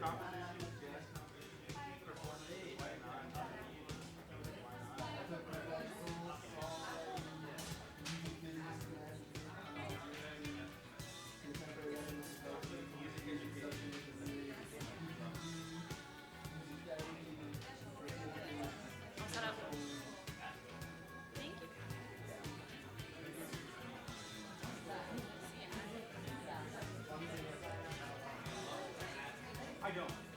competition, jazz competition, performance, why not? Why not? I took my classical, music business management, contemporary elements of Music music production education. with the music therapy, Masarap. performance. Thank you. I don't.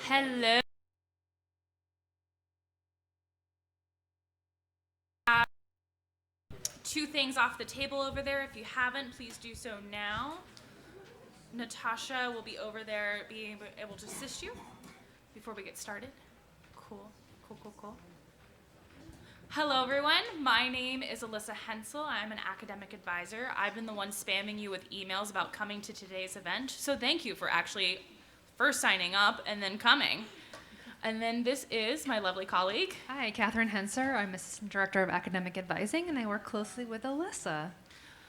Hello. Two things off the table over there. If you haven't, please do so now. Natasha will be over there being able to assist you before we get started. Cool. Hello, everyone. My name is Alyssa Hensel. I'm an academic advisor. I've been the one spamming you with emails about coming to today's event. So thank you for actually first signing up and then coming. And then this is my lovely colleague. Hi, Catherine Henser. I'm Assistant Director of Academic Advising, and I work closely with Alyssa.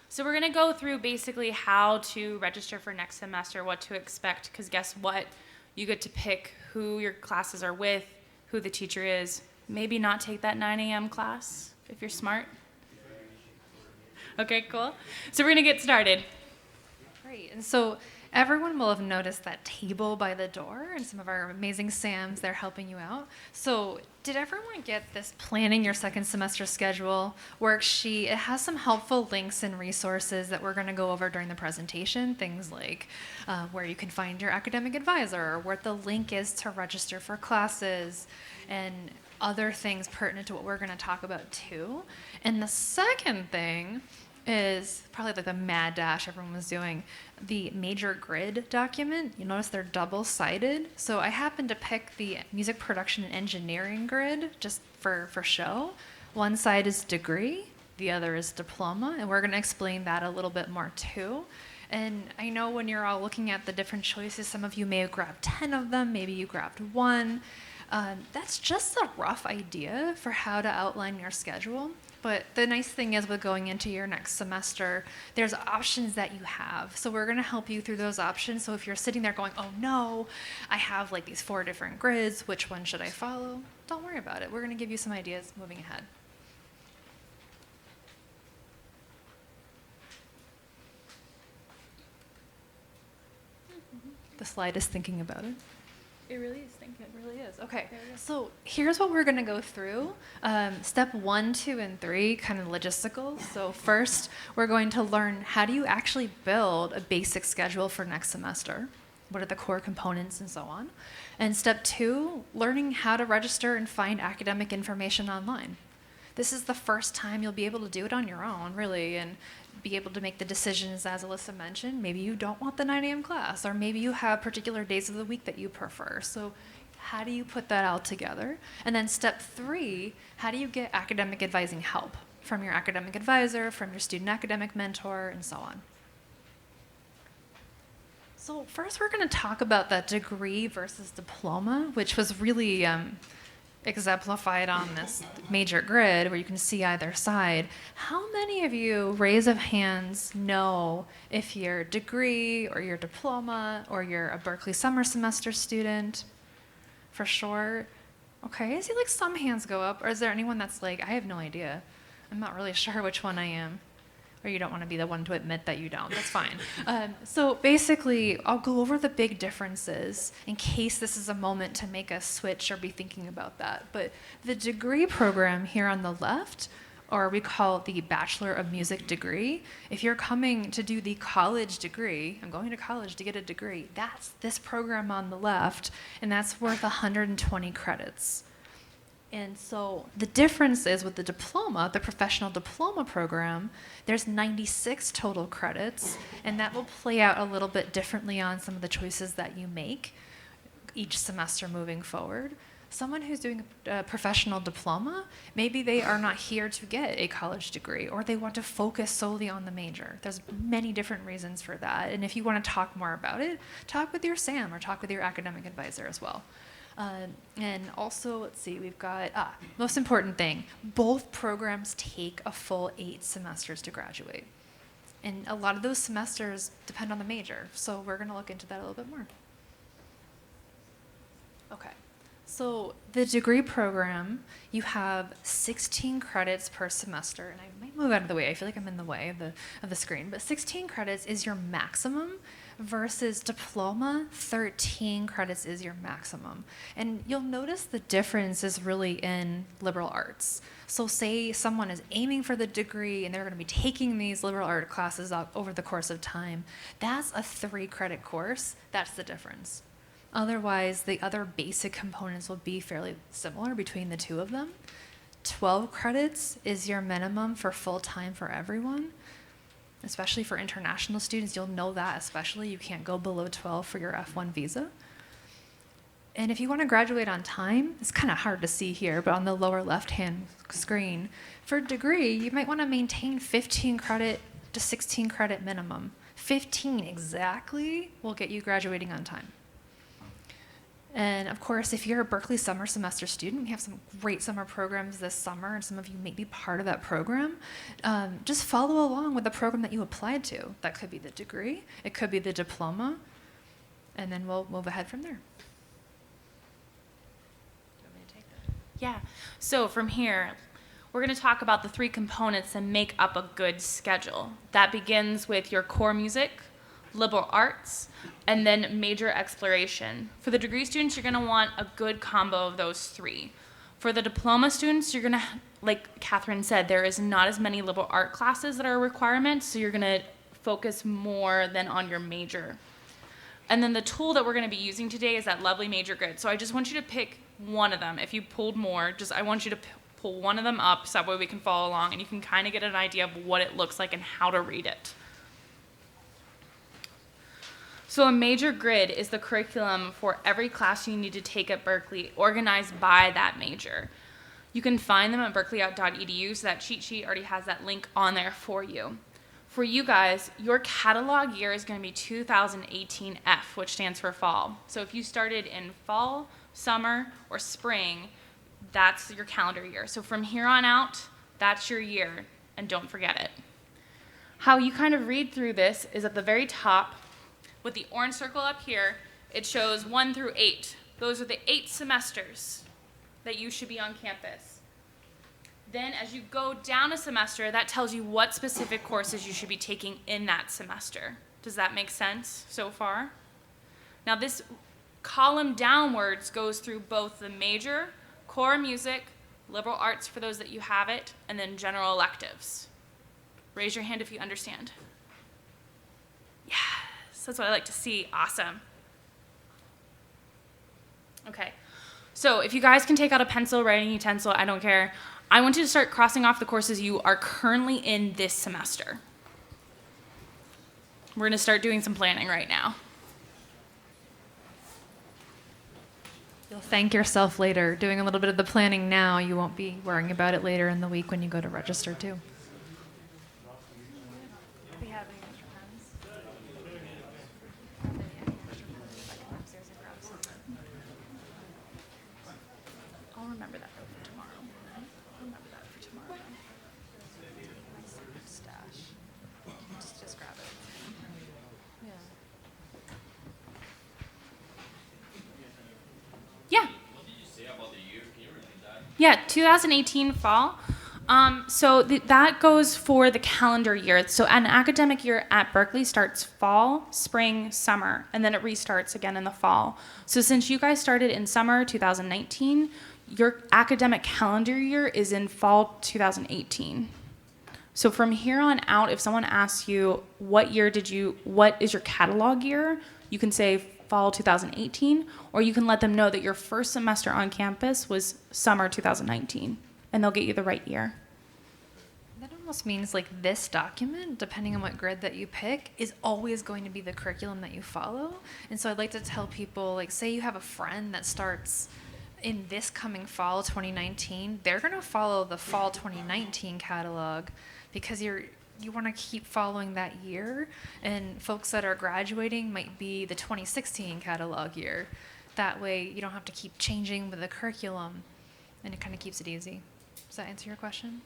So we're going to go through basically how to register for next semester, what to expect, because guess what? You get to pick who your classes are with, who the teacher is. Maybe not take that 9 a.m. class if you're smart. Okay, cool. So we're going to get started. Great. And so everyone will have noticed that table by the door, and some of our amazing SAMs, they're helping you out. So did everyone get this planning your second semester schedule worksheet? It has some helpful links and resources that we're going to go over during the presentation, things like where you can find your academic advisor, or where the link is to register for classes, and other things pertinent to what we're going to talk about too. And the second thing is probably like the mad dash everyone was doing, the major grid document. You notice they're double-sided. So I happened to pick the music production and engineering grid just for show. One side is degree, the other is diploma, and we're going to explain that a little bit more too. And I know when you're all looking at the different choices, some of you may have grabbed 10 of them, maybe you grabbed one. That's just a rough idea for how to outline your schedule. But the nice thing is with going into your next semester, there's options that you have. So we're going to help you through those options. So if you're sitting there going, oh no, I have like these 4 different grids, which one should I follow? Don't worry about it. We're going to give you some ideas moving ahead. The slide is thinking about it. It really is thinking. It really is. Okay, so here's what we're going to go through. Step 1, 2, and 3, kind of logistical. So first, we're going to learn how do you actually build a basic schedule for next semester? What are the core components and so on? And step 2, learning how to register and find academic information online. This is the first time you'll be able to do it on your own, really, and be able to make the decisions, as Alyssa mentioned. Maybe you don't want the 9 a.m. class, or maybe you have particular days of the week that you prefer. So how do you put that all together? And then step 3, how do you get academic advising help from your academic advisor, from your student academic mentor, and so on? So first, we're going to talk about that degree versus diploma, which was really exemplified on this major grid where you can see either side. How many of you, raise of hands, know if you're degree or your diploma or you're a Berkeley summer semester student? For sure. Okay, I see like some hands go up. Or is there anyone that's like, I have no idea. I'm not really sure which one I am. Or you don't want to be the one to admit that you don't. That's fine. So basically, I'll go over the big differences in case this is a moment to make a switch or be thinking about that. But the degree program here on the left, or we call it the Bachelor of Music degree, if you're coming to do the college degree, I'm going to college to get a degree, that's this program on the left, and that's worth 120 credits. And so the difference is with the diploma, the professional diploma program, there's 96 total credits, and that will play out a little bit differently on some of the choices that you make each semester moving forward. Someone who's doing a professional diploma, maybe they are not here to get a college degree, or they want to focus solely on the major. There's many different reasons for that, and if you want to talk more about it, talk with your SAM or talk with your academic advisor as well. And also, let's see, we've got, most important thing, both programs take a full 8 semesters to graduate. And a lot of those semesters depend on the major, so we're going to look into that a little bit more. Okay, so the degree program, you have 16 credits per semester, and I might move out of the way, I feel like I'm in the way of the screen, but 16 credits is your maximum, versus diploma, 13 credits is your maximum. And you'll notice the difference is really in liberal arts. So say someone is aiming for the degree and they're going to be taking these liberal art classes over the course of time. That's a 3-credit course. That's the difference. Otherwise, the other basic components will be fairly similar between the two of them. 12 credits is your minimum for full-time for everyone, especially for international students. You'll know that especially. You can't go below 12 for your F1 visa. And if you want to graduate on time, it's kind of hard to see here, but on the lower left-hand screen, for a degree, you might want to maintain 15 credit to 16 credit minimum. 15 exactly will get you graduating on time. And of course, if you're a Berkeley summer semester student, we have some great summer programs this summer, and some of you may be part of that program. Just follow along with the program that you applied to. That could be the degree, it could be the diploma, and then we'll move ahead from there. Yeah, so from here, we're going to talk about the 3 components that make up a good schedule. That begins with your core music, liberal arts, and then major exploration. For the degree students, you're going to want a good combo of those 3. For the diploma students, you're going to, like Catherine said, there is not as many liberal art classes that are a requirement, so you're going to focus more than on your major. And then the tool that we're going to be using today is that lovely major grid. So I just want you to pick one of them. If you pulled more, I want you to pull one of them up so that way we can follow along and you can kind of get an idea of what it looks like and how to read it. So a major grid is the curriculum for every class you need to take at Berkeley, organized by that major. You can find them at berkeley.edu, so that cheat sheet already has that link on there for you. For you guys, your catalog year is going to be 2018 F, which stands for fall. So if you started in fall, summer, or spring, that's your calendar year. So from here on out, that's your year, and don't forget it. How you kind of read through this is at the very top, with the orange circle up here, it shows 1 through 8. Those are the 8 semesters that you should be on campus. Then as you go down a semester, that tells you what specific courses you should be taking in that semester. Does that make sense so far? Now this column downwards goes through both the major, core music, liberal arts for those that you have it, and then general electives. Raise your hand if you understand. Yes, that's what I like to see. Awesome. Okay, so if you guys can take out a pencil, writing utensil, I don't care. I want you to start crossing off the courses you are currently in this semester. We're going to start doing some planning right now. You'll thank yourself later. Doing a little bit of the planning now, you won't be worrying about it later in the week when you go to register too. I'll remember that for tomorrow. I'll remember that for tomorrow. Stash. Just grab it. Yeah. What did you say about the year? Can you repeat that? Yeah, 2018 fall. So that goes for the calendar year. So an academic year at Berkeley starts fall, spring, summer, and then it restarts again in the fall. So since you guys started in summer 2019, your academic calendar year is in fall 2018. So from here on out, if someone asks you what is your catalog year, you can say fall 2018, or you can let them know that your first semester on campus was summer 2019, and they'll get you the right year. That almost means like this document, depending on what grid that you pick, is always going to be the curriculum that you follow. And so I'd like to tell people, like, say you have a friend that starts in this coming fall 2019, they're going to follow the fall 2019 catalog because you want to keep following that year, and folks that are graduating might be the 2016 catalog year. That way you don't have to keep changing with the curriculum, and it kind of keeps it easy. Does that answer your question?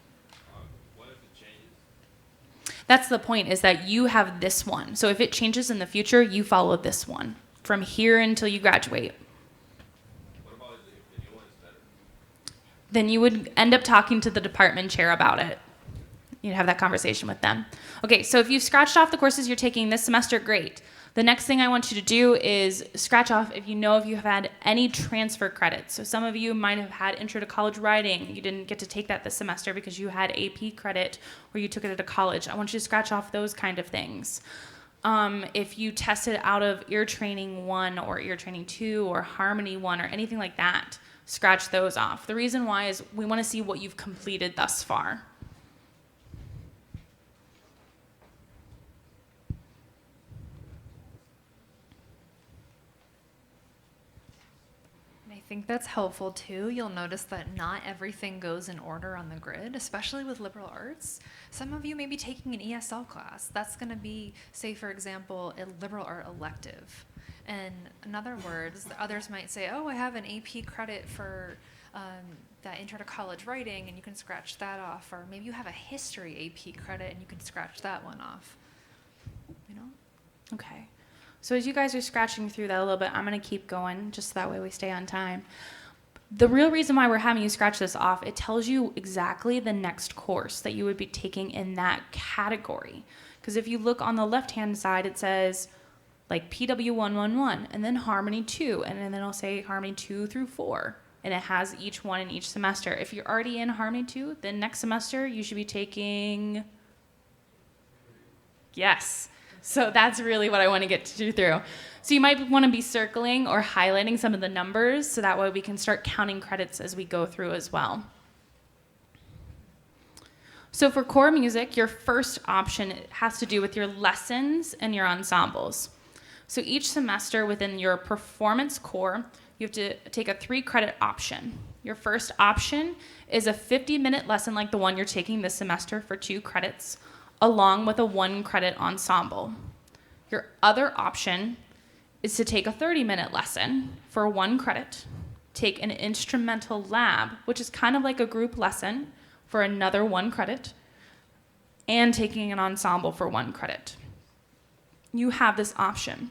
What if it changes? That's the point, is that you have this one. So if it changes in the future, you follow this one from here until you graduate. What about if the new one is better? Then you would end up talking to the department chair about it. You'd have that conversation with them. Okay, so if you've scratched off the courses you're taking this semester, great. The next thing I want you to do is scratch off if you have had any transfer credits. So some of you might have had Intro to College Writing. You didn't get to take that this semester because you had AP credit or you took it at a college. I want you to scratch off those kind of things. If you tested out of ear training 1 or ear training 2 or harmony 1 or anything like that, scratch those off. The reason why is we want to see what you've completed thus far. I think that's helpful too. You'll notice that not everything goes in order on the grid, especially with liberal arts. Some of you may be taking an ESL class. That's going to be, say, for example, a liberal art elective. And in other words, others might say, oh, I have an AP credit for that intro to college writing, and you can scratch that off. Or maybe you have a history AP credit, and you can scratch that one off. You know? Okay. So as you guys are scratching through that a little bit, I'm going to keep going just so that way we stay on time. The real reason why we're having you scratch this off, it tells you exactly the next course that you would be taking in that category. Because if you look on the left-hand side, it says like PW 111 and then Harmony 2, and then it'll say Harmony 2 through 4. And it has each one in each semester. If you're already in Harmony 2, then next semester you should be taking... Yes. So that's really what I want to get you through. So you might want to be circling or highlighting some of the numbers so that way we can start counting credits as we go through as well. So for core music, your first option has to do with your lessons and your ensembles. So each semester within your performance core, you have to take a 3-credit option. Your first option is a 50-minute lesson like the one you're taking this semester for 2 credits, along with a 1-credit ensemble. Your other option is to take a 30-minute lesson for 1 credit, take an instrumental lab, which is kind of like a group lesson, for another 1 credit, and taking an ensemble for 1 credit. You have this option.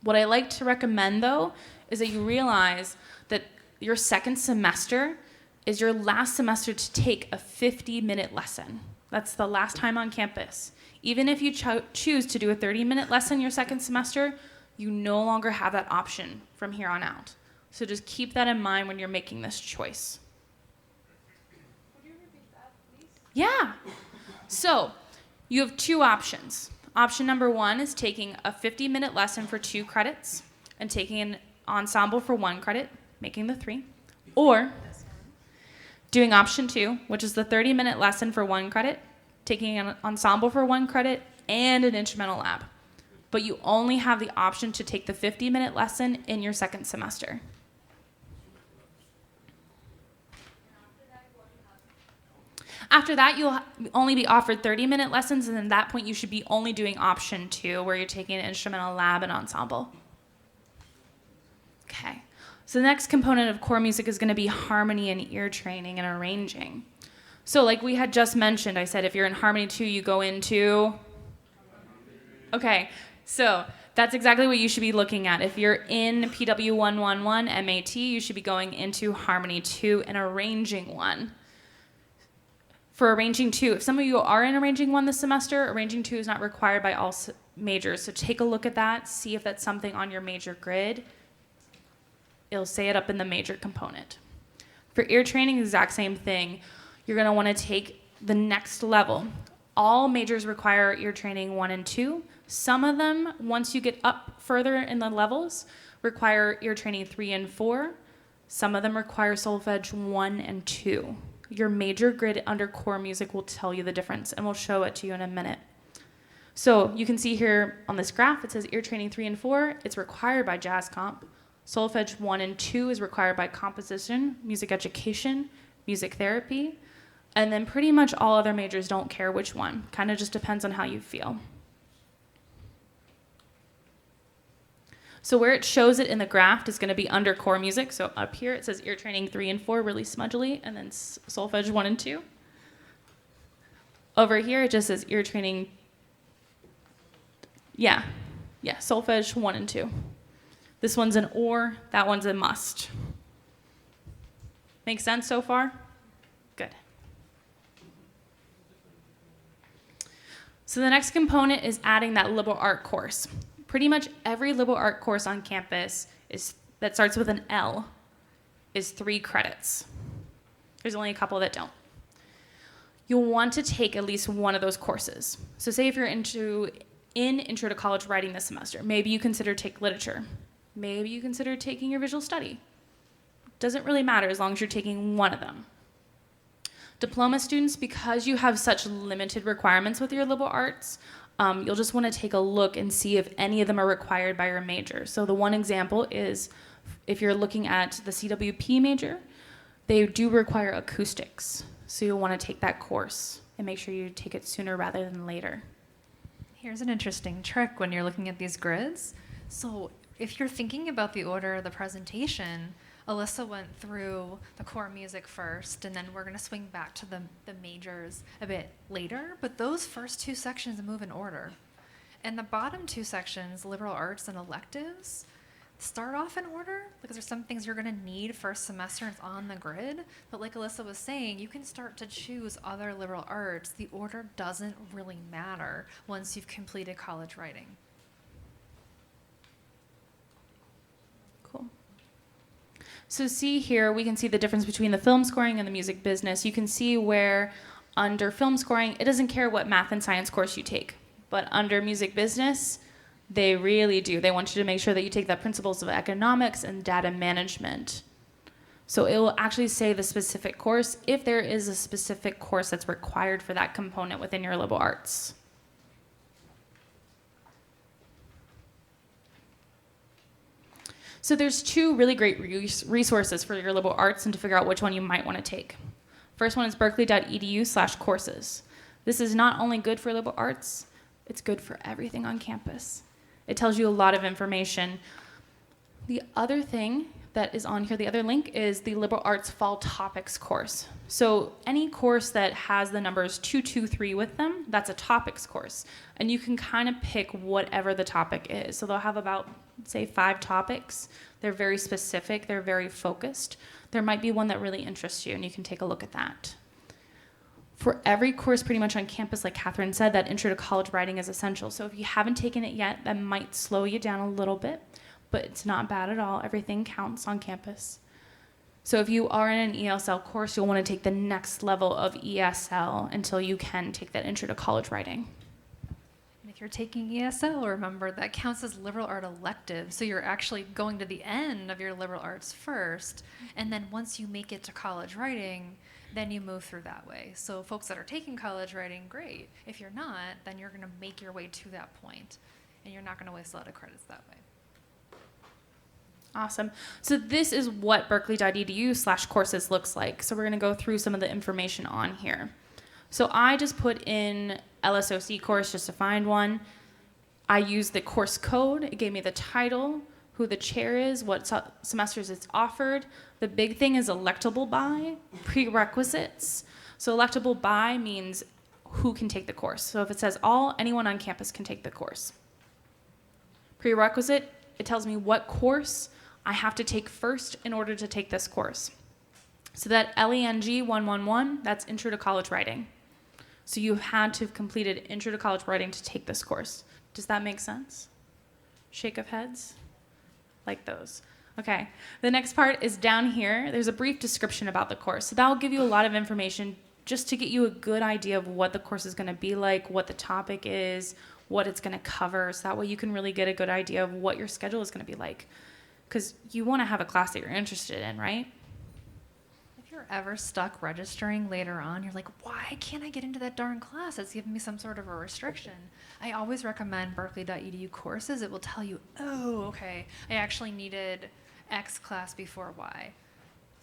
What I like to recommend, though, is that you realize that your second semester is your last semester to take a 50-minute lesson. That's the last time on campus. Even if you choose to do a 30-minute lesson your second semester, you no longer have that option from here on out. So just keep that in mind when you're making this choice. Would you repeat that, please? Yeah. So you have 2 options. Option number 1 is taking a 50-minute lesson for 2 credits and taking an ensemble for 1 credit, making the 3. Or doing option 2, which is the 30-minute lesson for 1 credit, taking an ensemble for 1 credit, and an instrumental lab. But you only have the option to take the 50-minute lesson in your second semester. After that, you'll only be offered 30-minute lessons, and at that point, you should be only doing option 2, where you're taking an instrumental lab and ensemble. Okay. So the next component of core music is going to be harmony and ear training and arranging. So like we had just mentioned, I said if you're in Harmony 2, you go into... Okay, so that's exactly what you should be looking at. If you're in PW 111 MAT, you should be going into Harmony 2 and arranging 1. For arranging 2, if some of you are in arranging 1 this semester, arranging 2 is not required by all majors. So take a look at that, see if that's something on your major grid. It'll say it up in the major component. For ear training, exact same thing. You're going to want to take the next level. All majors require ear training 1 and 2. Some of them, once you get up further in the levels, require ear training 3 and 4. Some of them require solfege 1 and 2. Your major grid under core music will tell you the difference, and we'll show it to you in a minute. So you can see here on this graph, it says ear training 3 and 4. It's required by Jazz Comp. Solfege 1 and 2 is required by composition, music education, music therapy, and then pretty much all other majors don't care which one. Kind of just depends on how you feel. So where it shows it in the graph is going to be under core music. So up here it says ear training 3 and 4 really smudgely, and then solfege 1 and 2. Over here it just says ear training, solfege 1 and 2. This one's an or, that one's a must. Make sense so far? Good. So the next component is adding that liberal art course. Pretty much every liberal art course on campus that starts with an L is 3 credits. There's only a couple that don't. You'll want to take at least one of those courses. So say if you're into in Intro to College Writing this semester. Maybe you consider take literature. Maybe you consider taking your visual study. Doesn't really matter as long as you're taking one of them. Diploma students, because you have such limited requirements with your liberal arts, you'll just want to take a look and see if any of them are required by your major. So the one example is if you're looking at the CWP major, they do require acoustics. So you'll want to take that course and make sure you take it sooner rather than later. Here's an interesting trick when you're looking at these grids. So if you're thinking about the order of the presentation, Alyssa went through the core music first, and then we're going to swing back to the majors a bit later. But those first two sections move in order. And the bottom two sections, liberal arts and electives, start off in order because there's some things you're going to need first semester and it's on the grid. But like Alyssa was saying, you can start to choose other liberal arts. The order doesn't really matter once you've completed college writing. Cool. So see here, we can see the difference between the film scoring and the music business. You can see where under film scoring, it doesn't care what math and science course you take. But under music business, they really do. They want you to make sure that you take the principles of economics and data management. So it will actually say the specific course if there is a specific course that's required for that component within your liberal arts. So there's two really great resources for your liberal arts and to figure out which one you might want to take. First one is berkeley.edu/courses. This is not only good for liberal arts, it's good for everything on campus. It tells you a lot of information. The other thing that is on here, the other link, is the liberal arts fall topics course. So any course that has the numbers 223 with them, that's a topics course. And you can kind of pick whatever the topic is. So they'll have about, say, 5 topics. They're very specific. They're very focused. There might be one that really interests you, and you can take a look at that. For every course pretty much on campus, like Catherine said, that Intro to College Writing is essential. So if you haven't taken it yet, that might slow you down a little bit, but it's not bad at all. Everything counts on campus. So if you are in an ESL course, you'll want to take the next level of ESL until you can take that Intro to College Writing. And if you're taking ESL, remember that counts as liberal art elective. So you're actually going to the end of your liberal arts first, and then once you make it to college writing, then you move through that way. So folks that are taking college writing, great. If you're not, then you're going to make your way to that point, and you're not going to waste a lot of credits that way. Awesome. So this is what berkeley.edu/courses looks like. So we're going to go through some of the information on here. So I just put in LSOC course just to find one. I used the course code. It gave me the title, who the chair is, what semesters it's offered. The big thing is electable by, prerequisites. So electable by means who can take the course. So if it says anyone on campus can take the course. Prerequisite, it tells me what course I have to take first in order to take this course. So that LENG 111, that's Intro to College Writing. So you had to have completed Intro to College Writing to take this course. Does that make sense? Shake of heads? Like those. Okay. The next part is down here. There's a brief description about the course. So that will give you a lot of information just to get you a good idea of what the course is going to be like, what the topic is, what it's going to cover. So that way you can really get a good idea of what your schedule is going to be like. Because you want to have a class that you're interested in, right? If you're ever stuck registering later on, you're like, why can't I get into that darn class? It's giving me some sort of a restriction. I always recommend berkeley.edu courses. It will tell you, oh, okay, I actually needed X class before Y.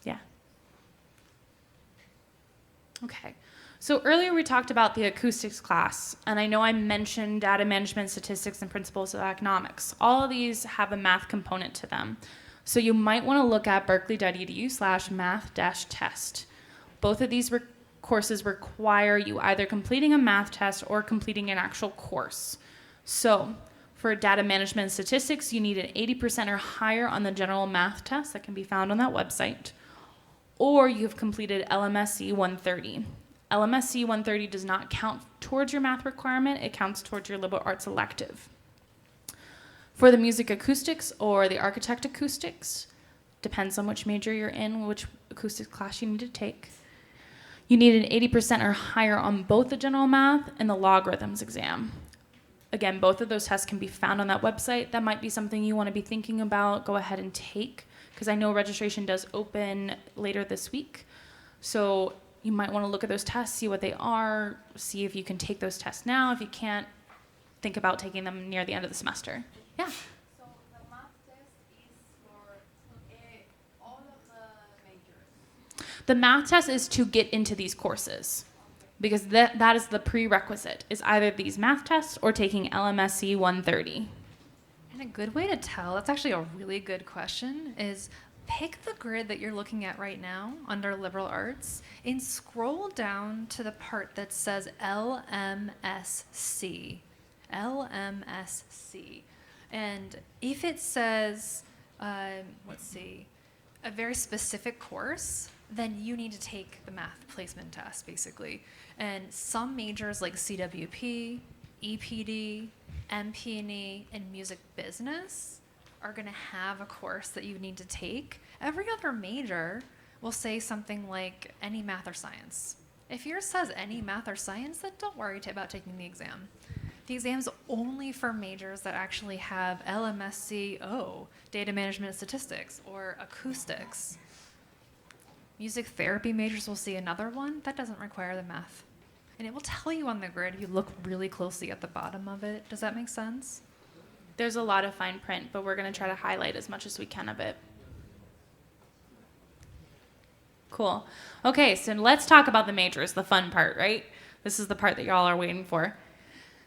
Yeah. Okay. So earlier we talked about the acoustics class, and I know I mentioned data management, statistics, and principles of economics. All of these have a math component to them. So you might want to look at berkeley.edu/math-test. Both of these courses require you either completing a math test or completing an actual course. So for data management and statistics, you need an 80% or higher on the general math test that can be found on that website, or you've completed LMSC 130. LMSC 130 does not count towards your math requirement. It counts towards your liberal arts elective. For the music acoustics or the architect acoustics, depends on which major you're in, which acoustics class you need to take. You need an 80% or higher on both the general math and the logarithms exam. Again, both of those tests can be found on that website. That might be something you want to be thinking about. Go ahead and take, because I know registration does open later this week. So you might want to look at those tests, see what they are, see if you can take those tests now. If you can't, think about taking them near the end of the semester. Yeah. So the math test is for all of the majors. The math test is to get into these courses, because that is the prerequisite, is either these math tests or taking LMSC 130. And a good way to tell, that's actually a really good question, is pick the grid that you're looking at right now under liberal arts and scroll down to the part that says LMSC. LMSC. And if it says, let's see, a very specific course, then you need to take the math placement test, basically. And some majors like CWP, EPD, MP&E, and music business are going to have a course that you need to take. Every other major will say something like any math or science. If yours says any math or science, then don't worry about taking the exam. The exam's only for majors that actually have LMSC, data management and statistics, or acoustics. Music therapy majors will see another one that doesn't require the math. And it will tell you on the grid. You look really closely at the bottom of it. Does that make sense? There's a lot of fine print, but we're going to try to highlight as much as we can of it. Cool. Okay, so let's talk about the majors, the fun part, right? This is the part that y'all are waiting for.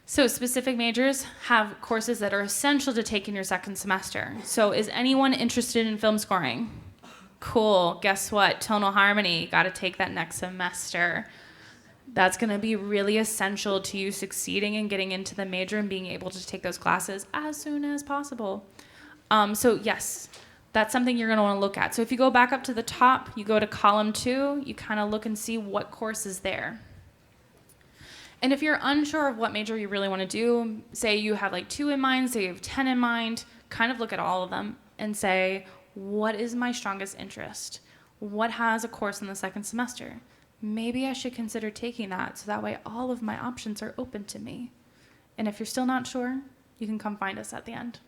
So specific majors have courses that are essential to take in your second semester. So is anyone interested in film scoring? Cool. Guess what? Tonal harmony. Got to take that next semester. That's going to be really essential to you succeeding and getting into the major and being able to take those classes as soon as possible. So yes, that's something you're going to want to look at. So if you go back up to the top, you go to column 2, you kind of look and see what course is there. And if you're unsure of what major you really want to do, say you have like 2 in mind, say you have 10 in mind, kind of look at all of them and say, what is my strongest interest? What has a course in the second semester? Maybe I should consider taking that, so that way all of my options are open to me. And if you're still not sure, you can come find us at the end.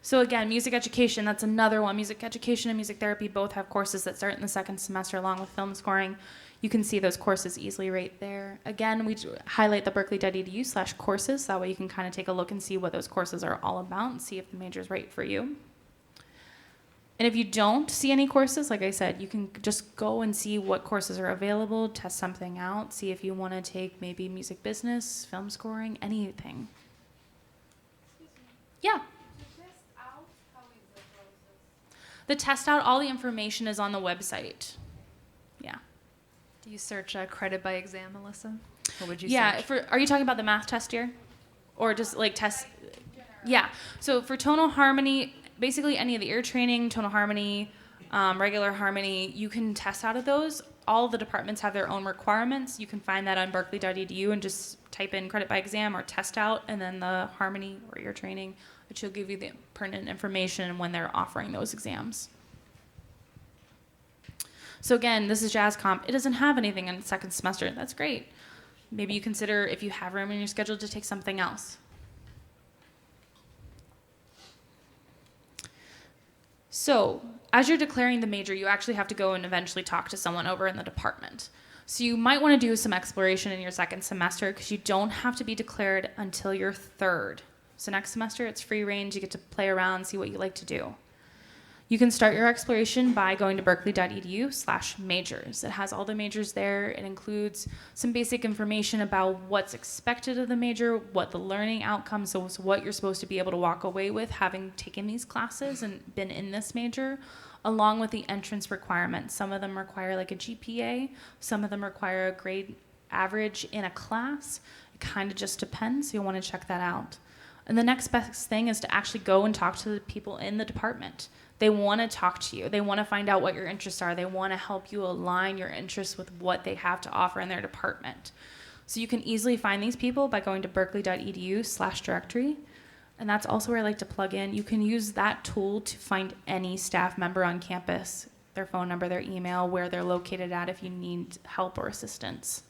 So again, music education, that's another one. Music education and music therapy both have courses that start in the second semester along with film scoring. You can see those courses easily right there. Again, we highlight the berkeley.edu/courses. That way you can kind of take a look and see what those courses are all about and see if the major is right for you. And if you don't see any courses, like I said, you can just go and see what courses are available, test something out, see if you want to take maybe music business, film scoring, anything. Yeah. The test out, all the information is on the website. Yeah. Do you search credit by exam, Alyssa? What would you Yeah, search? are you talking about the math test here? Or just like test? Yeah. So for tonal harmony, basically any of the ear training, tonal harmony, regular harmony, you can test out of those. All of the departments have their own requirements. You can find that on berkeley.edu and just type in credit by exam or test out, and then the harmony or ear training, which will give you the pertinent information when they're offering those exams. So again, this is Jazz Comp. It doesn't have anything in the second semester. That's great. Maybe you consider, if you have room in your schedule, to take something else. So as you're declaring the major, you actually have to go and eventually talk to someone over in the department. So you might want to do some exploration in your second semester because you don't have to be declared until your third. So next semester, it's free range. You get to play around, see what you like to do. You can start your exploration by going to berkeley.edu/majors. It has all the majors there. It includes some basic information about what's expected of the major, what the learning outcomes, so what you're supposed to be able to walk away with having taken these classes and been in this major, along with the entrance requirements. Some of them require like a GPA. Some of them require a grade average in a class. It kind of just depends, so you'll want to check that out. And the next best thing is to actually go and talk to the people in the department. They want to talk to you. They want to find out what your interests are. They want to help you align your interests with what they have to offer in their department. So you can easily find these people by going to berkeley.edu/directory. And that's also where I like to plug in. You can use that tool to find any staff member on campus, their phone number, their email, where they're located at if you need help or assistance.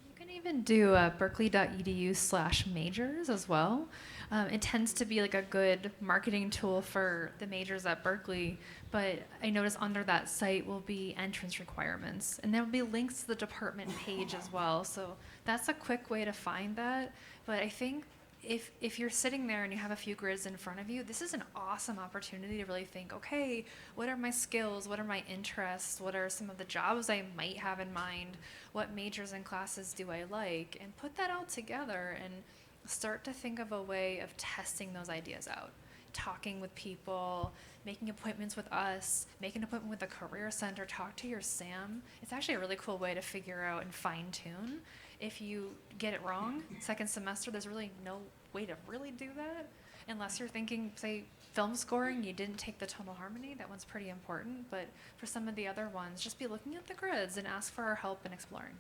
You can even do berkeley.edu/majors as well. It tends to be like a good marketing tool for the majors at Berkeley, but I notice under that site will be entrance requirements, and there will be links to the department page as well. So that's a quick way to find that. But I think if you're sitting there and you have a few grids in front of you, this is an awesome opportunity to really think, okay, what are my skills? What are my interests? What are some of the jobs I might have in mind? What majors and classes do I like? And put that all together and start to think of a way of testing those ideas out. Talking with people, making appointments with us, make an appointment with the Career Center, talk to your SAM. It's actually a really cool way to figure out and fine tune. If you get it wrong, second semester, there's really no way to really do that. Unless you're thinking, say, film scoring, you didn't take the tonal harmony, that one's pretty important. But for some of the other ones, just be looking at the grids and ask for our help in exploring.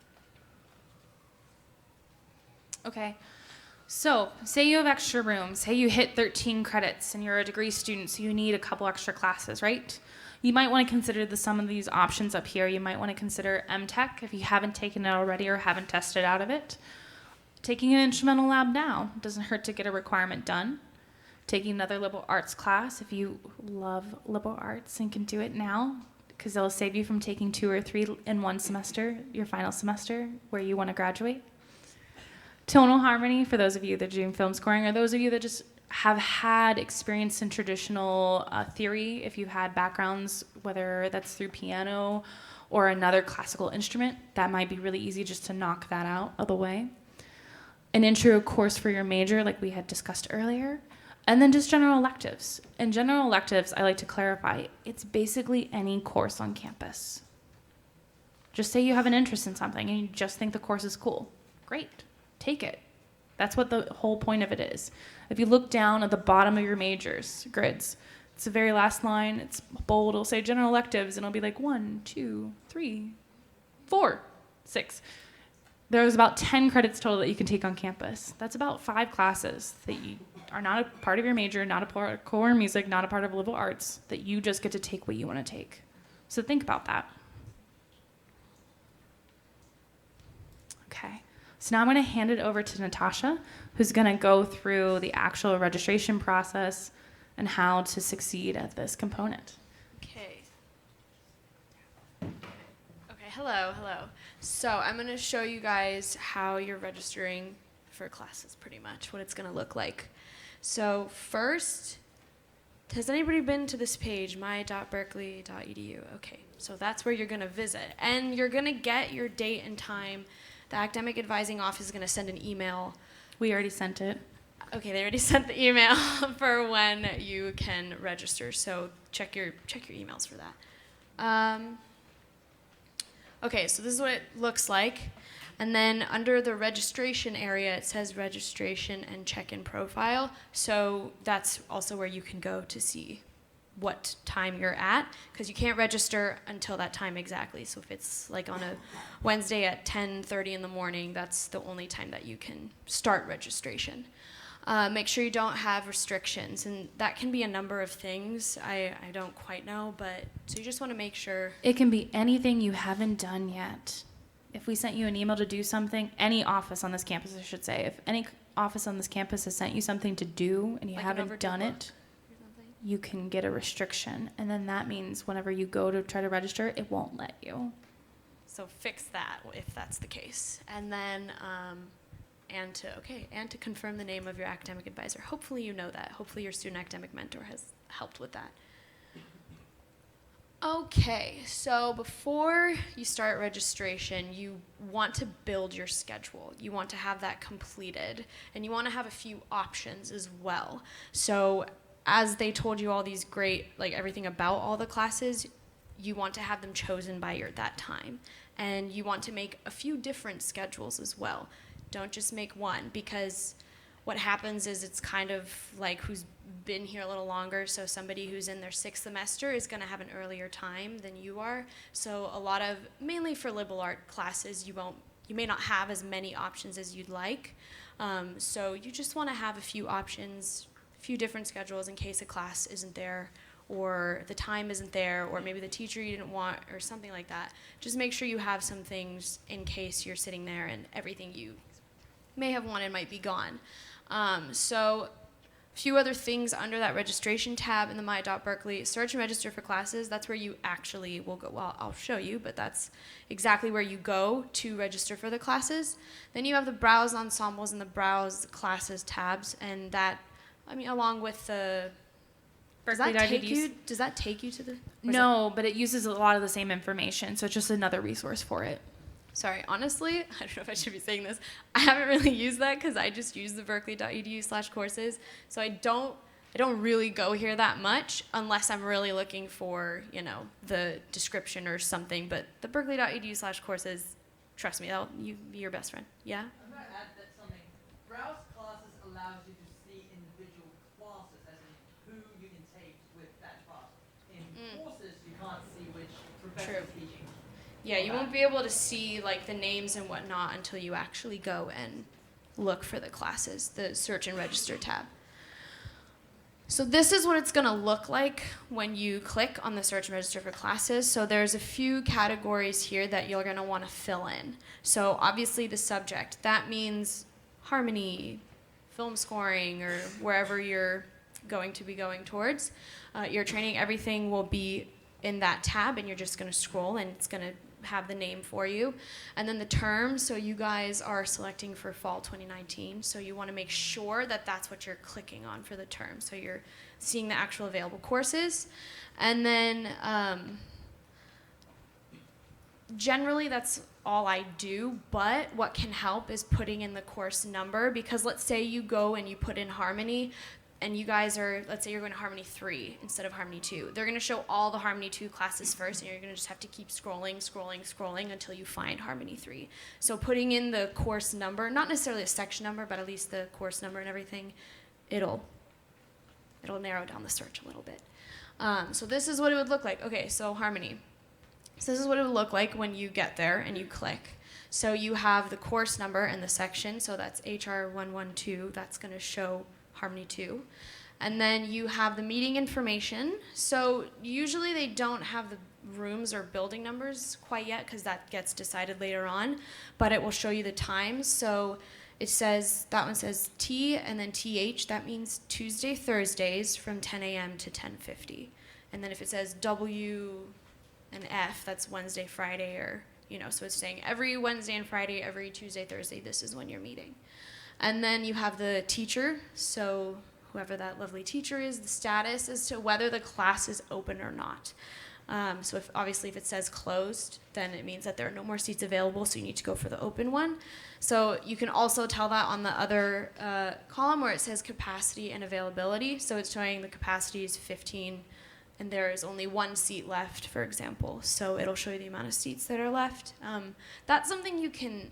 Okay. So, say you have extra room, say you hit 13 credits and you're a degree student, so you need a couple extra classes, right? You might want to consider some of these options up here. You might want to consider MTech if you haven't taken it already or haven't tested out of it. Taking an instrumental lab now doesn't hurt to get a requirement done. Taking another liberal arts class if you love liberal arts and can do it now, because it'll save you from taking 2 or 3 in one semester, your final semester, where you want to graduate. Tonal harmony for those of you that are doing film scoring, or those of you that just have had experience in traditional theory, if you've had backgrounds, whether that's through piano or another classical instrument, that might be really easy just to knock that out of the way. An intro course for your major, like we had discussed earlier, and then just general electives. In general electives, I like to clarify, it's basically any course on campus. Just say you have an interest in something and you just think the course is cool. Great. Take it. That's what the whole point of it is. If you look down at the bottom of your majors grids, it's the very last line, it's bold, it'll say general electives, and it'll be like 1, 2, 3, 4, 6. There's about 10 credits total that you can take on campus. That's about 5 classes that you are not a part of your major, not a part of core music, not a part of liberal arts, that you just get to take what you want to take. So think about that. Okay. So now I'm going to hand it over to Natasha, who's going to go through the actual registration process and how to succeed at this component. Okay. Hello. So I'm going to show you guys how you're registering for classes, pretty much, what it's going to look like. So first, has anybody been to this page, my.berkeley.edu? Okay, so that's where you're going to visit. And you're going to get your date and time. The academic advising office is going to send an email. We already sent it. Okay, they already sent the email for when you can register. So check your emails for that. Okay, so this is what it looks like. And then under the registration area, it says registration and check-in profile. So that's also where you can go to see what time you're at, because you can't register until that time exactly. So if it's like on a Wednesday at 10:30 in the morning, that's the only time that you can start registration. Make sure you don't have restrictions, and that can be a number of things. I don't quite know, but so you just want to make sure. It can be anything you haven't done yet. If we sent you an email to do something, any office on this campus, I should say, if any office on this campus has sent you something to do and you Like haven't done it, you can get a restriction, and then that means whenever you go to try to register, it won't let you. So fix that if that's the case. And then, and to confirm the name of your academic advisor. Hopefully you know that. Hopefully your student academic mentor has helped with that. Okay, so before you start registration, you want to build your schedule. You want to have that completed, and you want to have a few options as well. So as they told you all these great, like everything about all the classes, you want to have them chosen by that time. And you want to make a few different schedules as well. Don't just make one, because what happens is it's kind of like who's been here a little longer, so somebody who's in their 6th semester is going to have an earlier time than you are. So a lot of, mainly for liberal art classes, you may not have as many options as you'd like. So you just want to have a few options, a few different schedules in case a class isn't there, or the time isn't there, or maybe the teacher you didn't want, or something like that. Just make sure you have some things in case you're sitting there and everything you may have wanted might be gone. So a few other things under that registration tab in the My.Berkeley, search and register for classes. That's where you actually will go. Well, I'll show you, but that's exactly where you go to register for the classes. Then you have the browse ensembles and the browse classes tabs, and that, I mean, along with the, does that take you to the? No, but it uses a lot of the same information, so it's just another resource for it. Sorry, honestly, I don't know if I should be saying this. I haven't really used that because I just use the berkeley.edu/courses. So I don't really go here that much unless I'm really looking for, the description or something. But the berkeley.edu/courses, trust me, that'll be your best friend. Yeah? I'm going to add that something. Browse classes allows you to see individual classes, as in who you can take with that class. In courses, you can't see which professor is teaching. Yeah, you won't be able to see like the names and whatnot until you actually go and look for the classes, the search and register tab. So this is what it's going to look like when you click on the search and register for classes. So there's a few categories here that you're going to want to fill in. So obviously the subject, that means harmony, film scoring, or wherever you're going to be going towards. Your training, everything will be in that tab, and you're just going to scroll and it's going to have the name for you. And then the term, so you guys are selecting for fall 2019, so you want to make sure that that's what you're clicking on for the term, so you're seeing the actual available courses. And then generally that's all I do, but what can help is putting in the course number, because let's say you go and you put in harmony, and you guys are, let's say you're going to Harmony 3 instead of Harmony 2. They're going to show all the Harmony 2 classes first, and you're going to just have to keep scrolling until you find Harmony 3. So putting in the course number, not necessarily a section number, but at least the course number and everything, it'll narrow down the search a little bit. So this is what it would look like. Okay, so Harmony. So this is what it would look like when you get there and you click. So you have the course number and the section, so that's HR 112, that's going to show Harmony 2. And then you have the meeting information. So usually they don't have the rooms or building numbers quite yet because that gets decided later on, but it will show you the times. So it says, that one says T and then TH, that means Tuesday, Thursdays from 10 a.m. to 10:50. And then if it says W and F, that's Wednesday, Friday, or, so it's saying every Wednesday and Friday, every Tuesday, Thursday, this is when you're meeting. And then you have the teacher, so whoever that lovely teacher is, the status as to whether the class is open or not. So obviously if it says closed, then it means that there are no more seats available, so you need to go for the open one. So you can also tell that on the other column where it says capacity and availability. So it's showing the capacity is 15, and there is only one seat left, for example. So it'll show you the amount of seats that are left. That's something you can,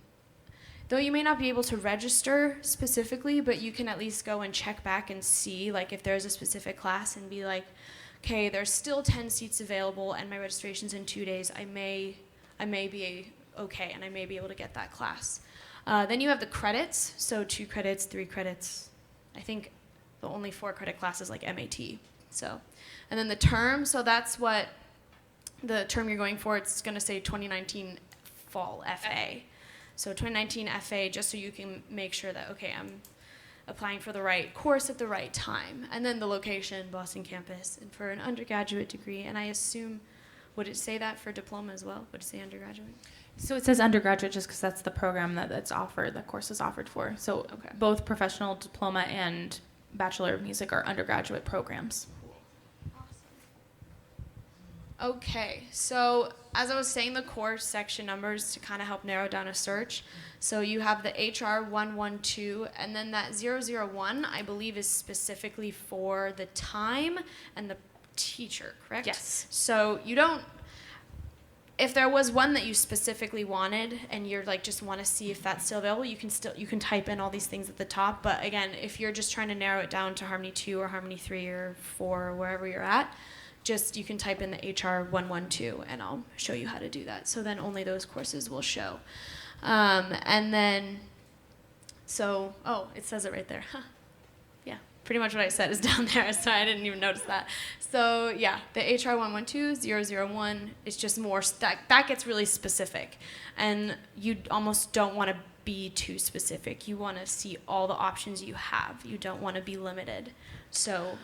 though you may not be able to register specifically, but you can at least go and check back and see, like, if there's a specific class and be like, okay, there's still 10 seats available and my registration's in 2 days. I may be okay and I may be able to get that class. Then you have the credits, so 2 credits, 3 credits. I think the only 4 credit class is like MAT. So, and then the term, so that's what the term you're going for. It's going to say 2019 fall FA. So 2019 FA, just so you can make sure that, okay, I'm applying for the right course at the right time. And then the location, Boston campus, and for an undergraduate degree. And I assume, would it say that for diploma as well? Would it say undergraduate? So it says undergraduate just because that's the program that's offered, the course is offered for. So both professional diploma and Bachelor of Music are undergraduate programs. Okay, so as I was saying, the course section numbers to kind of help narrow down a search. So you have the HR 112, and then that 001, I believe, is specifically for the time and the teacher, correct? Yes. So you don't, if there was one that you specifically wanted and you're like just want to see if that's still available, you can type in all these things at the top. But again, if you're just trying to narrow it down to Harmony 2 or Harmony 3 or 4 or wherever you're at, just you can type in the HR 112 and I'll show you how to do that. So then only those courses will show. And then, so, oh, it says it right there. Huh. Yeah, pretty much what I said is down there, so I didn't even notice that. So yeah, the HR 112001 is just more, that gets really specific. And you almost don't want to be too specific. You want to see all the options you have. You don't want to be limited. So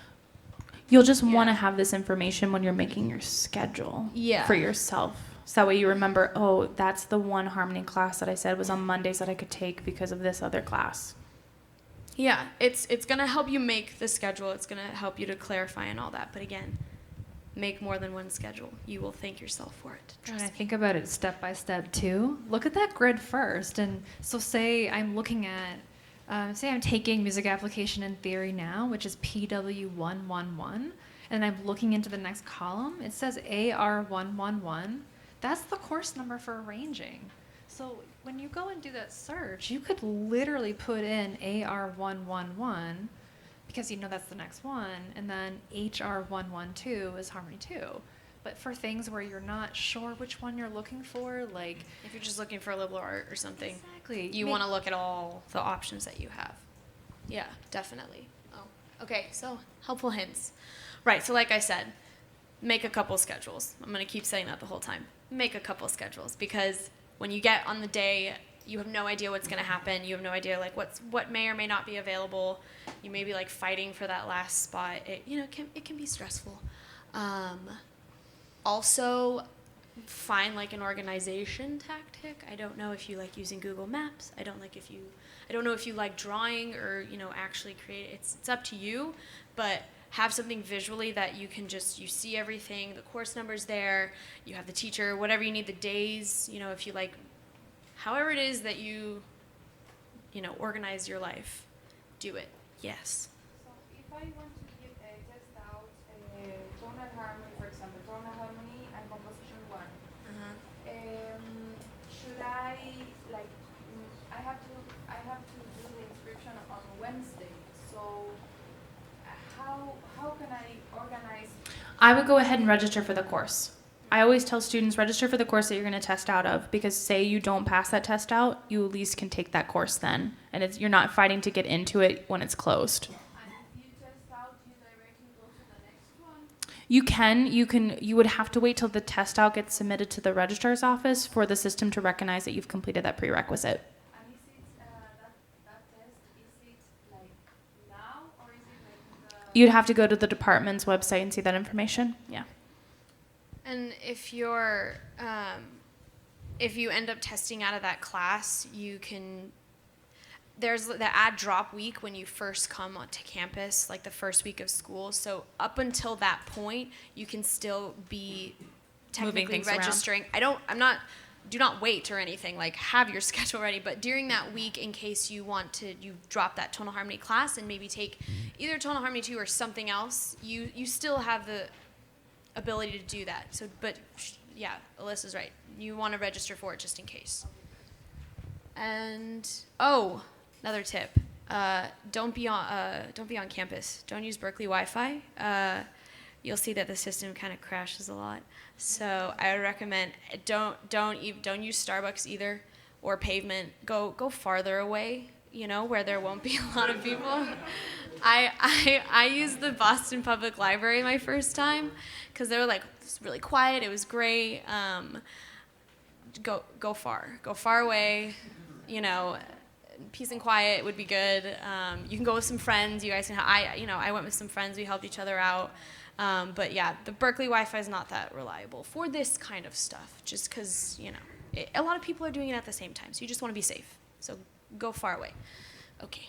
You'll just Yeah. want to have this information when you're making your schedule Yeah. for yourself. So that way you remember, oh, that's the one harmony class that I said was on Mondays that I could take because of this other class. yeah, it's going to help you make the schedule. It's going to help you to clarify and all that. But again, make more than one schedule. You will thank yourself for it. And I Trust me. think about it step by step too. Look at that grid first. And so say I'm looking at, say I'm taking music application and theory now, which is PW111, and I'm looking into the next column. It says AR111. That's the course number for arranging. So when you go and do that search, you could literally put in AR111 because you know that's the next one, and then HR112 is harmony 2. But for things where you're not sure which one you're looking for, like If you're just looking for liberal art or something, exactly, you want to look at all the options that you have. Yeah, definitely. Oh, okay. So helpful hints. Right. So like I said, make a couple schedules. I'm going to keep saying that the whole time. Make a couple schedules, because when you get on the day, you have no idea what's going to happen. You have no idea like what may or may not be available. You may be like fighting for that last spot. It can be stressful. Also, find like an organization tactic. I don't know if you like using Google Maps. I don't know if you like drawing or actually create. It's up to you, but have something visually that you can you see everything. The course number's there. You have the teacher, whatever you need, the days. If you like, however it is that you organize your life, do it. Yes. So if I want to give test out tonal harmony, for example, tonal harmony and composition 1, should I I have to do the inscription on Wednesday. So how can I organize? I would go ahead and register for the course. I always tell students register for the course that you're going to test out of, because say you don't pass that test out, you at least can take that course then, and you're not fighting to get into it when it's closed. And if you test out, you directly go to the next one. You would have to wait till the test out gets submitted to the registrar's office for the system to recognize that you've completed that prerequisite. And is it that test? Is it like now or is it like You'd have to go to the department's website and see that information. Yeah. And if you end up testing out of that class, there's the add drop week when you first come onto campus, like the first week of school. So up until that point, you can still be technically things around. registering. Do not wait or anything, like have your schedule ready, but during that week, in case you drop that tonal harmony class and maybe take either tonal harmony 2 or something else, you still have the ability to do that. So, but yeah, Alyssa's right. You want to register for it just in case. And another tip: don't be on campus. Don't use Berkeley Wi-Fi. You'll see that the system kind of crashes a lot. So I would recommend don't use Starbucks either, or Pavement. Go farther away, where there won't be a lot of people. I used the Boston Public Library my first time because they were like, it's really quiet. It was great. Go far away. Peace and quiet would be good. You can go with some friends. You guys can. I went with some friends. We helped each other out. But yeah, the Berkeley Wi-Fi is not that reliable for this kind of stuff. Just because a lot of people are doing it at the same time. So you just want to be safe. So go far away. Okay.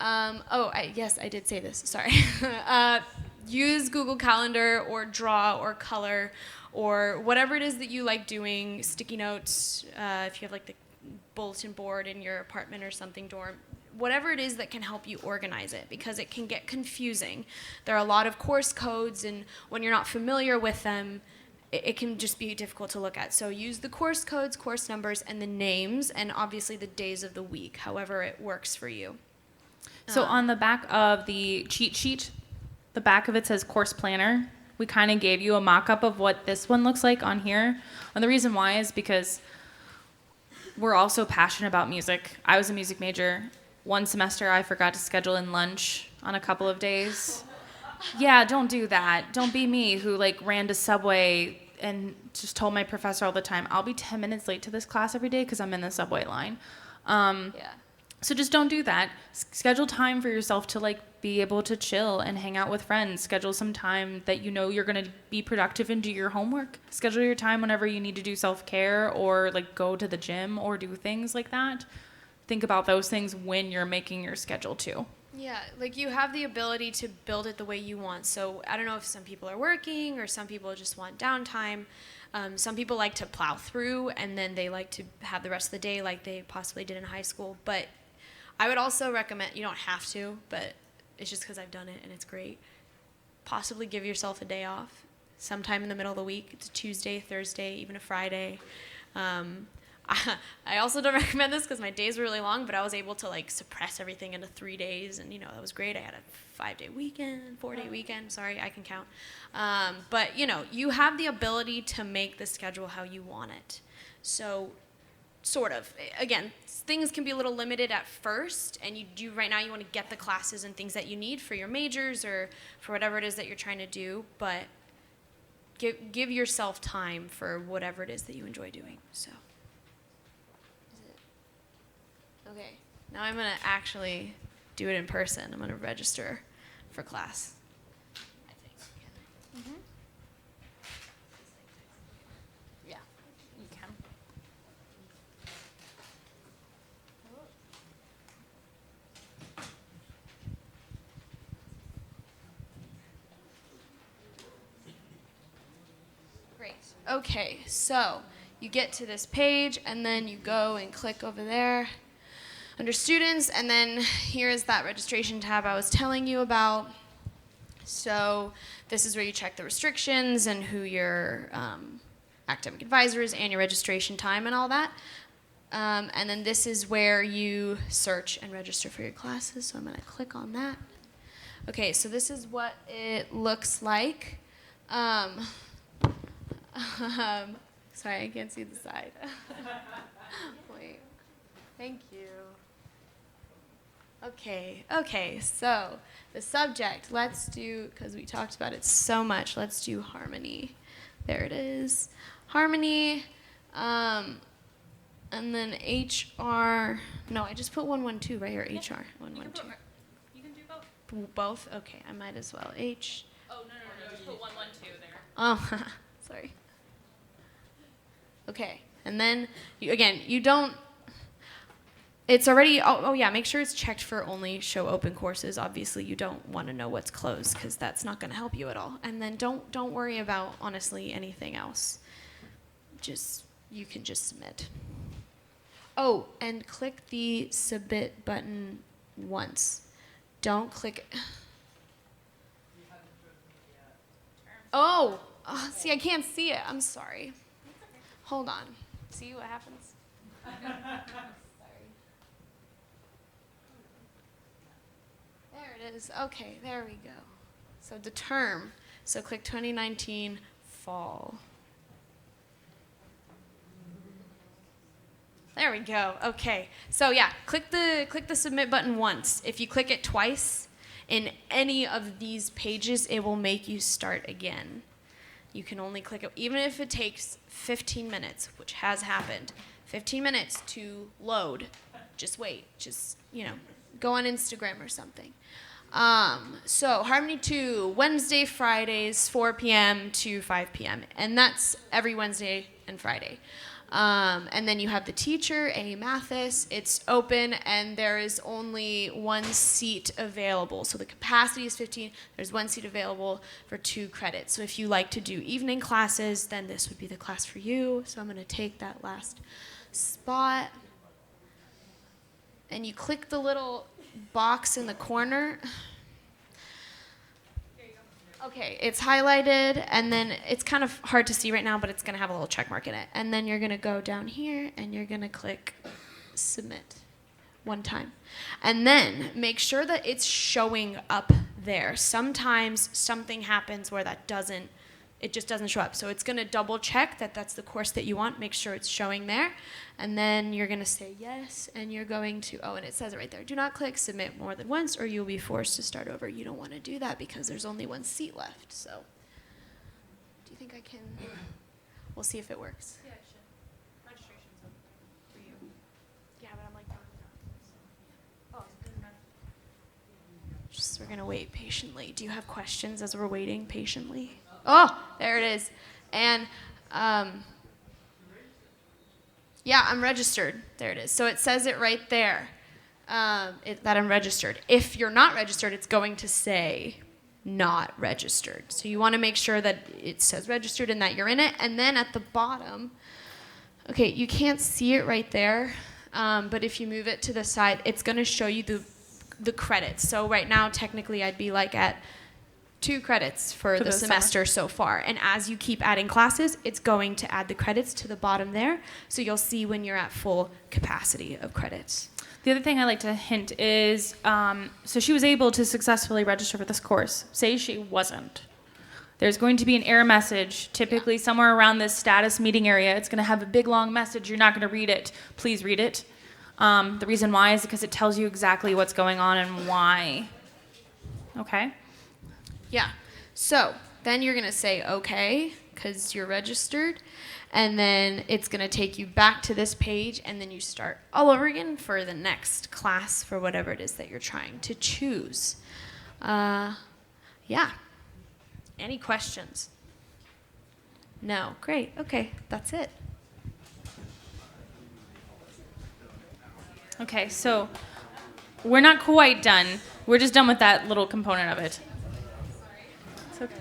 Yes, I did say this. Sorry. Use Google Calendar or Draw or Color or whatever it is that you like doing. Sticky notes, if you have like the bulletin board in your apartment or something, dorm. Whatever it is that can help you organize it, because it can get confusing. There are a lot of course codes, and when you're not familiar with them, it can just be difficult to look at. So use the course codes, course numbers, and the names, and obviously the days of the week, however it works for you. So on the back of the cheat sheet, the back of it says course planner. We kind of gave you a mock-up of what this one looks like on here. And the reason why is because we're also passionate about music. I was a music major. one semester I forgot to schedule in lunch on a couple of days. Yeah, don't do that. Don't be me who like ran to Subway and just told my professor all the time, I'll be 10 minutes late to this class every day because I'm in the subway line. Yeah. So just don't do that. Schedule time for yourself to like be able to chill and hang out with friends. Schedule some time that you know you're going to be productive and do your homework. Schedule your time whenever you need to do self-care or like go to the gym or do things like that. Think about those things when you're making your schedule too. Yeah, like you have the ability to build it the way you want. So I don't know if some people are working or some people just want downtime. Some people like to plow through and then they like to have the rest of the day like they possibly did in high school. But I would also recommend, you don't have to, but it's just because I've done it and it's great. Possibly give yourself a day off sometime in the middle of the week. It's a Tuesday, Thursday, even a Friday. I also don't recommend this because my days were really long, but I was able to like suppress everything into 3 days, and that was great. I had a 5-day weekend, 4-day weekend. Sorry, I can count. But you have the ability to make the schedule how you want it. So, sort of. Again, things can be a little limited at first, and right now you want to get the classes and things that you need for your majors or for whatever it is that you're trying to do, but give yourself time for whatever it is that you enjoy doing. So. Okay, now I'm going to actually do it in person. I'm going to register for class. I think. Mm-hmm. Yeah, you can. Great. Okay, so you get to this page, and then you go and click over there under students, and then here is that registration tab I was telling you about. So this is where you check the restrictions and who your academic advisor is and your registration time and all that. And then this is where you search and register for your classes. So I'm going to click on that. Okay, so this is what it looks like. Sorry, I can't see the side. Wait. Thank you. Okay, so the subject, let's do, because we talked about it so much, let's do harmony. There it is. Harmony, and then HR, no, I just put 112 right here, HR, 112. You can do both. Both? Okay, I might as well. Oh, no, just put 112 there. Oh, sorry. Okay, and then, you don't, it's already, oh yeah, make sure it's checked for only show open courses. Obviously, you don't want to know what's closed because that's not going to help you at all. And then don't worry about, honestly, anything else. You can just submit. Oh, and click the submit button once. Don't click. Oh, see, I can't see it. I'm sorry. Hold on. See what happens? There it is. Okay, there we go. So the term. So click 2019 fall. There we go. Okay. So yeah, click the submit button once. If you click it twice in any of these pages, it will make you start again. You can only click it, even if it takes 15 minutes, which has happened. 15 minutes to load. Just wait. Just, go on Instagram or something. So Harmony 2, Wednesday, Fridays, 4 p.m. to 5 p.m. And that's every Wednesday and Friday. And then you have the teacher, A. Mathis. It's open, and there is only 1 seat available. So the capacity is 15. There's 1 seat available for 2 credits. So if you like to do evening classes, then this would be the class for you. So I'm going to take that last spot. And you click the little box in the corner. Okay, it's highlighted, and then it's kind of hard to see right now, but it's going to have a little check mark in it. And then you're going to go down here, and you're going to click submit 1 time. And then make sure that it's showing up there. Sometimes something happens where that doesn't it just doesn't show up. So it's going to double check that that's the course that you want, make sure it's showing there. And then you're going to say yes, and you're going to, oh, and it says it right there. Do not click submit more than once or you'll be forced to start over. You don't want to do that because there's only one seat left. So do you think I can, we'll see if it works. Yeah, it should. Registration's open for you. Yeah, but I'm like, just, we're going to wait patiently. Do you have questions as we're waiting patiently? Oh, there it is. And, yeah, I'm registered. There it is. So it says it right there that I'm registered. If you're not registered, it's going to say not registered. So you want to make sure that it says registered and that you're in it. And then at the bottom, okay, you can't see it right there, but if you move it to the side, it's going to show you the credits. So right now, technically, I'd be like at 2 credits for the semester so far. And as you keep adding classes, it's going to add the credits to the bottom there. So you'll see when you're at full capacity of credits. The other thing I like to hint is, so she was able to successfully register for this course. Say she wasn't. There's going to be an error message, typically somewhere around this status meeting area. It's going to have a big, long message. You're not going to read it. Please read it. The reason why is because it tells you exactly what's going on and why. Okay? Yeah. So then you're going to say okay, because you're registered. And then it's going to take you back to this page, and then you start all over again for the next class for whatever it is that you're trying to choose. Yeah. Any questions? No. Great. Okay. That's it. Okay, so we're not quite done. We're just done with that little component of it. It's okay.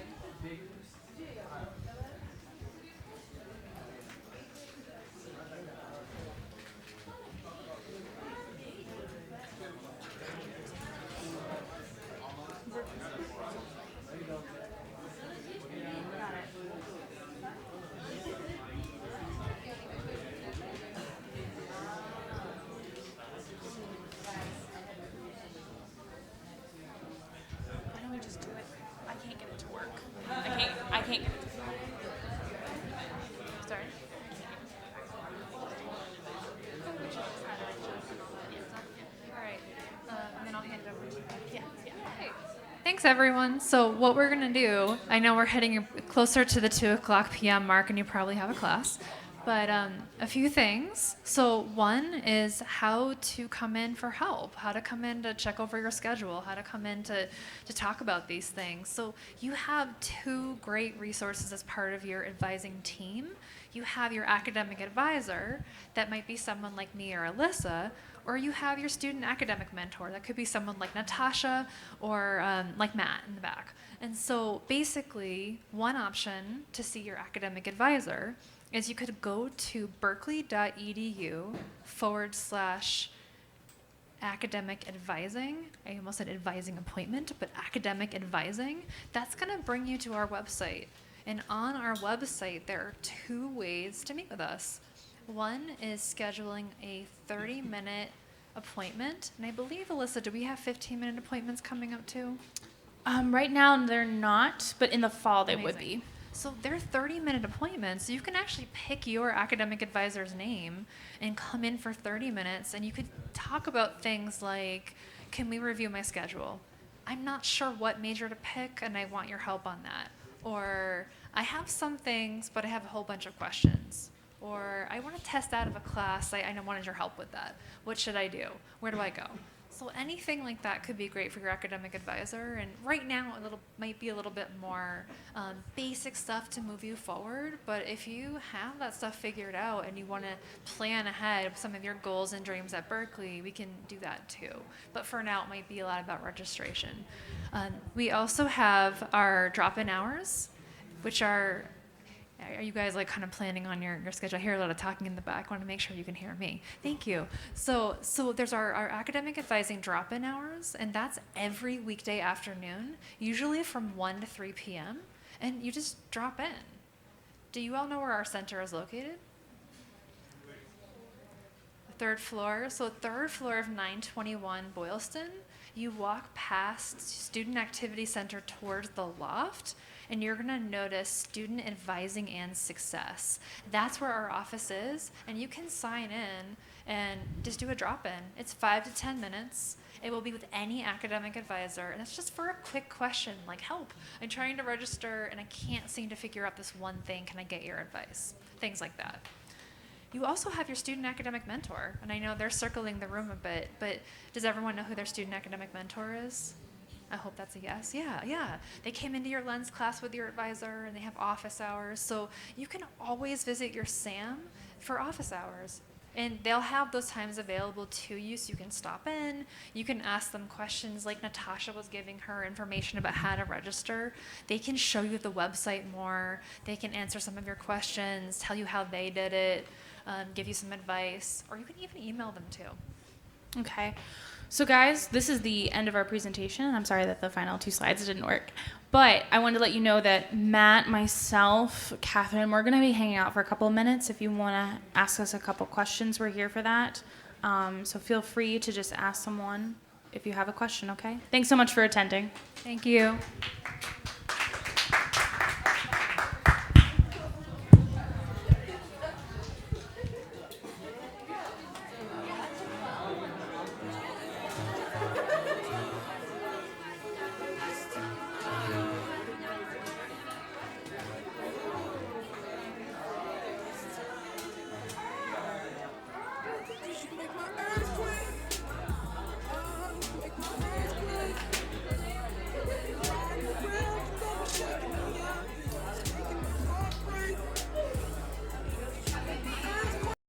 Why don't we just do it? I can't get it to work. I can't get it to work. Sorry? All right, and then I'll hand it over to you. Yeah. Okay. Thanks, everyone. So what we're going to do, I know we're heading closer to the 2 o'clock p.m. mark, and you probably have a class. But a few things. So one is how to come in for help, how to come in to check over your schedule, how to come in to talk about these things. So you have 2 great resources as part of your advising team. You have your academic advisor, that might be someone like me or Alyssa, or you have your student academic mentor, that could be someone like Natasha or like Matt in the back. And so basically, one option to see your academic advisor is you could go to berkeley.edu/academic advising. I almost said advising appointment, but academic advising. That's going to bring you to our website. And on our website, there are 2 ways to meet with us. One is scheduling a 30-minute appointment. And I believe, Alyssa, do we have 15-minute appointments coming up too? Right now they're not, but in the fall they would Amazing. be. So they're 30-minute appointments. You can actually pick your academic advisor's name and come in for 30 minutes, and you could talk about things like, can we review my schedule? I'm not sure what major to pick, and I want your help on that. Or I have some things, but I have a whole bunch of questions. Or I want to test out of a class. I wanted your help with that. What should I do? Where do I go? So anything like that could be great for your academic advisor. And right now, might be a little bit more basic stuff to move you forward. But if you have that stuff figured out and you want to plan ahead of some of your goals and dreams at Berkeley, we can do that too. But for now, it might be a lot about registration. We also have our drop-in hours, which are you guys like kind of planning on your schedule? I hear a lot of talking in the back. I want to make sure you can hear me. Thank you. So there's our academic advising drop-in hours, and that's every weekday afternoon, usually from 1 to 3 p.m., and you just drop in. Do you all know where our center is located? The 3rd floor. So 3rd floor of 921 Boylston. You walk past Student Activity Center towards the loft, and you're gonna notice student advising and success. That's where our office is, and you can sign in and just do a drop-in. It's 5 to 10 minutes. It will be with any academic advisor, and it's just for a quick question, like, help, I'm trying to register and I can't seem to figure out this one thing, can I get your advice? Things like that. You also have your student academic mentor, and I know they're circling the room a bit, but does everyone know who their student academic mentor is? I hope that's a yes. Yeah. They came into your Lens class with your advisor, and they have office hours, so you can always visit your SAM for office hours. And they'll have those times available to you, so you can stop in, you can ask them questions like Natasha was giving her information about how to register. They can show you the website more, they can answer some of your questions, tell you how they did it, give you some advice, or you can even email them too. Okay. So guys, this is the end of our presentation. I'm sorry that the final 2 slides didn't work. But I wanted to let you know that Matt, myself, Catherine, we're going to be hanging out for a couple of minutes. If you want to ask us a couple questions, we're here for that. So feel free to just ask someone if you have a question, okay? Thanks so much for attending. Thank you.